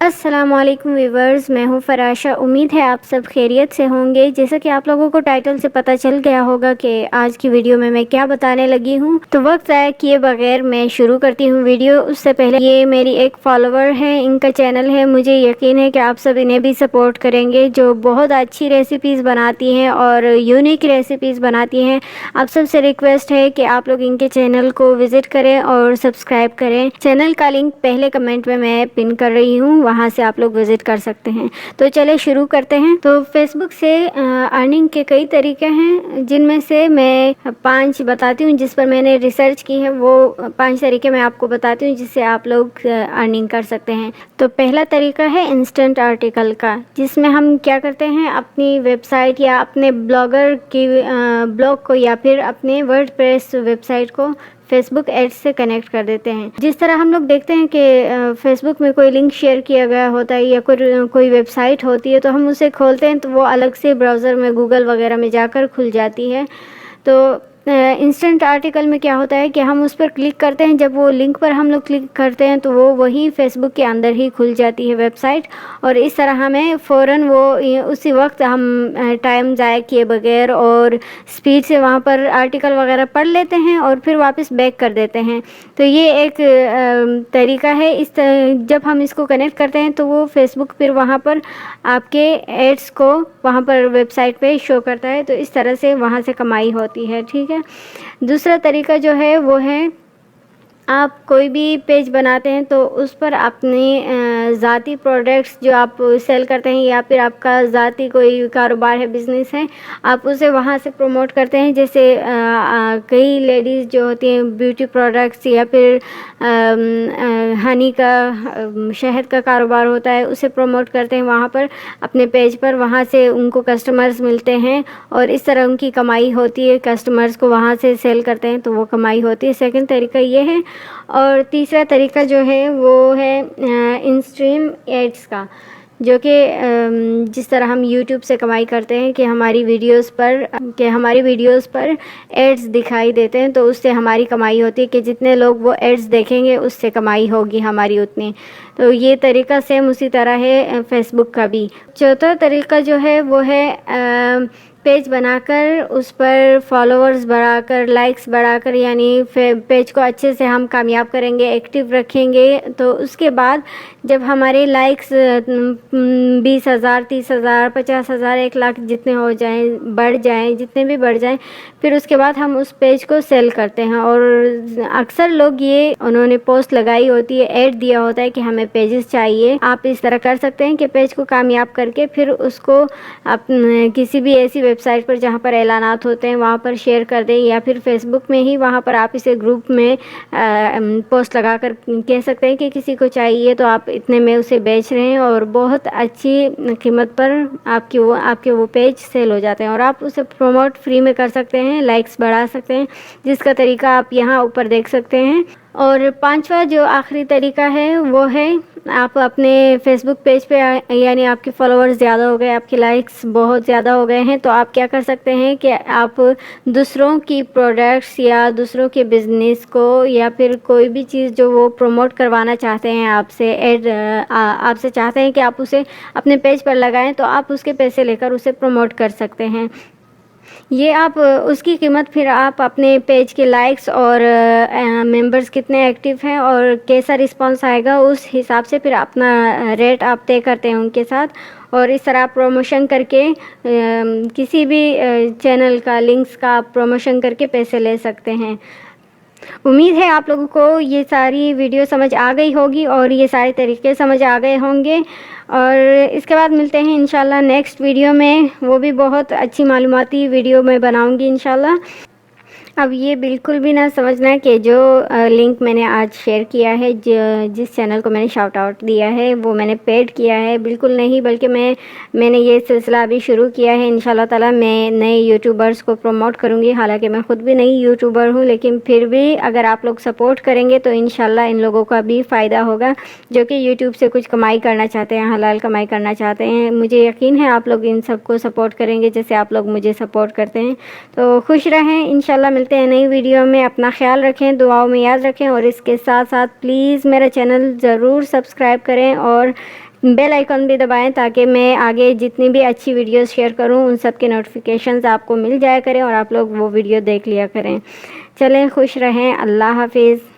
السلام علیکم ویورز، میں ہوں فراشہ۔ امید ہے آپ سب خیریت سے ہوں گے۔ جیسا کہ آپ لوگوں کو ٹائٹل سے پتہ چل گیا ہوگا کہ آج کی ویڈیو میں کیا بتانے لگی ہوں، تو وقت ضائع کیے بغیر میں شروع کرتی ہوں ویڈیو۔ اس سے پہلے یہ میری ایک فالوور ہے، ان کا چینل ہے، مجھے یقین ہے کہ آپ سب انہیں بھی سپورٹ کریں گے، جو بہت اچھی ریسیپیز بناتی ہیں اور یونیک ریسیپیز بناتی ہیں۔ آپ سب سے ریکویسٹ ہے کہ آپ لوگ ان کے چینل کو وزٹ کریں اور سبسکرائب کریں۔ چینل کا لنک پہلے کمنٹ میں پن کر رہی ہوں، وہاں سے آپ لوگ وزٹ کر سکتے ہیں۔ تو چلے شروع کرتے ہیں۔ تو فیس بک سے ارننگ کے کئی طریقے ہیں، جن میں سے میں 5 بتاتی ہوں، جس پر میں نے ریسرچ کی ہے۔ وہ 5 طریقے میں آپ کو بتاتی ہوں جس سے آپ لوگ ارننگ کر سکتے ہیں۔ تو پہلا طریقہ ہے انسٹنٹ آرٹیکل کا، جس میں ہم کیا کرتے ہیں، اپنی ویب سائٹ یا اپنے بلاگر کی بلاگ کو یا پھر اپنے ورڈ پریس ویب سائٹ کو فیس بک ایڈس سے کنیکٹ کر دیتے ہیں۔ جس طرح ہم لوگ دیکھتے ہیں کہ فیس بک میں کوئی لنک شیئر کیا گیا ہوتا ہے یا کوئی ویب سائٹ ہوتی ہے، تو ہم اسے کھولتے ہیں تو وہ الگ سے براؤزر میں گوگل وغیرہ میں جا کر کھل جاتی ہے۔ تو انسٹنٹ آرٹیکل میں کیا ہوتا ہے کہ ہم اس پر کلک کرتے ہیں، جب وہ لنک پر ہم لوگ کلک کرتے ہیں تو وہ وہی فیس بک کے اندر ہی کھل جاتی ہے ویب سائٹ، اور اس طرح ہمیں فوراً وہ اسی وقت ہم ٹائم ضائع کیے بغیر اور اسپیڈ سے وہاں پر آرٹیکل وغیرہ پڑھ لیتے ہیں اور پھر واپس بیک کر دیتے ہیں۔ تو یہ ایک طریقہ ہے۔ جب ہم اس کو کنیکٹ کرتے ہیں تو وہ فیس بک پھر وہاں پر آپ کے ایڈس کو وہاں پر ویب سائٹ پہ شو کرتا ہے، تو اس طرح سے وہاں سے کمائی ہوتی ہے، ٹھیک ہے۔ دوسرا طریقہ جو ہے وہ ہے، آپ کوئی بھی پیج بناتے ہیں تو اس پر اپنے ذاتی پروڈکٹس جو آپ سیل کرتے ہیں یا پھر آپ کا ذاتی کوئی کاروبار ہے، بزنس ہے، آپ اسے وہاں سے پروموٹ کرتے ہیں۔ جیسے کئی لیڈیز جو ہوتی ہیں بیوٹی پروڈکٹس یا پھر ہنی کا، شہد کا کاروبار ہوتا ہے، اسے پروموٹ کرتے ہیں وہاں پر اپنے پیج پر، وہاں سے ان کو کسٹمرز ملتے ہیں اور اس طرح ان کی کمائی ہوتی ہے۔ کسٹمرز کو وہاں سے سیل کرتے ہیں تو وہ کمائی ہوتی ہے۔ سیکنڈ طریقہ یہ ہے، اور تیسرا طریقہ جو ہے وہ ہے انسٹریم ایڈس کا، جو کہ جس طرح ہم یوٹیوب سے کمائی کرتے ہیں کہ ہماری ویڈیوز پر ایڈز دکھائی دیتے ہیں، تو اس سے ہماری کمائی ہوتی ہے کہ جتنے لوگ وہ ایڈز دیکھیں گے اس سے کمائی ہوگی ہماری اتنی۔ تو یہ طریقہ سیم اسی طرح ہے فیس بک کا بھی۔ چوتھا طریقہ جو ہے وہ ہے پیج بنا کر اس پر فالوورز بڑھا کر، لائکس بڑھا کر، یعنی پیج کو اچھے سے ہم کامیاب کریں گے، ایکٹیو رکھیں گے، تو اس کے بعد جب ہمارے لائکس 20,000 30,000 50,000 1,00,000 جتنے ہو جائیں، جتنے بھی بڑھ جائیں، پھر اس کے بعد ہم اس پیج کو سیل کرتے ہیں۔ اور اکثر لوگ انہوں نے پوسٹ لگائی ہوتی ہے، ایڈ دیا ہوتا ہے کہ ہمیں پیجز چاہیے۔ آپ اس طرح کر سکتے ہیں کہ پیج کو کامیاب کر کے پھر اس کو کسی بھی ایسی ویب سائٹ پر جہاں پر اعلانات ہوتے ہیں وہاں پر شیئر کر دیں، یا پھر فیس بک میں ہی وہاں پر آپ اسے گروپ میں پوسٹ لگا کر کہہ سکتے ہیں کہ کسی کو چاہیے تو آپ اتنے میں اسے بیچ رہے ہیں، اور بہت اچھی قیمت پر آپ کے وہ پیج سیل ہو جاتے ہیں، اور آپ اسے پروموٹ فری میں کر سکتے ہیں، لائکس بڑھا سکتے ہیں، جس کا طریقہ آپ یہاں اوپر دیکھ سکتے ہیں۔ اور پانچواں جو آخری طریقہ ہے وہ ہے، آپ اپنے فیس بک پیج پہ، یعنی آپ کے فالوورز زیادہ ہو گئے، آپ کے لائکس بہت زیادہ ہو گئے ہیں، تو آپ کیا کر سکتے ہیں کہ آپ دوسروں کی پروڈکٹس یا دوسروں کے بزنس کو یا پھر کوئی بھی چیز جو وہ پروموٹ کروانا چاہتے ہیں آپ سے چاہتے ہیں کہ آپ اسے اپنے پیج پر لگائیں، تو آپ اس کے پیسے لے کر اسے پروموٹ کر سکتے ہیں۔ یہ آپ اس کی قیمت پھر آپ اپنے پیج کے لائکس اور ممبرز کتنے ایکٹیو ہیں اور کیسا رسپانس آئے گا، اس حساب سے پھر اپنا ریٹ آپ طے کرتے ہیں ان کے ساتھ، اور اس طرح پروموشن کر کے کسی بھی چینل کا، لنکس کا پروموشن کر کے پیسے لے سکتے ہیں۔ امید ہے آپ لوگوں کو یہ ساری ویڈیو سمجھ آ گئی ہوگی اور یہ سارے طریقے سمجھ آ گئے ہوں گے، اور اس کے بعد ملتے ہیں انشاءاللہ نیکسٹ ویڈیو میں، وہ بھی بہت اچھی معلوماتی ویڈیو میں بناؤں گی انشاءاللہ۔ اب یہ بالکل بھی نہ سمجھنا کہ جو لنک میں نے آج شیئر کیا ہے، جس چینل کو میں نے شاؤٹ آؤٹ دیا ہے، وہ میں نے پیڈ کیا ہے، بالکل نہیں، بلکہ میں نے یہ سلسلہ ابھی شروع کیا ہے۔ انشاءاللہ تعالی میں نئے یوٹیوبرز کو پروموٹ کروں گی، حالانکہ میں خود بھی نئی یوٹیوبر ہوں، لیکن پھر بھی اگر آپ لوگ سپورٹ کریں گے تو انشاءاللہ ان لوگوں کا بھی فائدہ ہوگا جو کہ یوٹیوب سے کچھ کمائی کرنا چاہتے ہیں، حلال کمائی کرنا چاہتے ہیں۔ مجھے یقین ہے آپ لوگ ان سب کو سپورٹ کریں گے جیسے آپ لوگ مجھے سپورٹ کرتے ہیں۔ تو خوش رہیں، انشاءاللہ ملتے ہیں نئی ویڈیو میں. اپنا خیال رکھیں, دعاؤں میں یاد رکھیں, اور اس کے ساتھ ساتھ پلیز میرا چینل ضرور سبسکرائب کریں اور بیل آئیکن بھی دبائیں تاکہ میں آگے جتنی بھی اچھی ویڈیوز شیئر کروں ان سب کے نوٹیفیکیشنز آپ کو مل جایا کریں اور آپ لوگ وہ ویڈیو دیکھ لیا کریں. چلیں خوش رہیں, اللہ حافظ.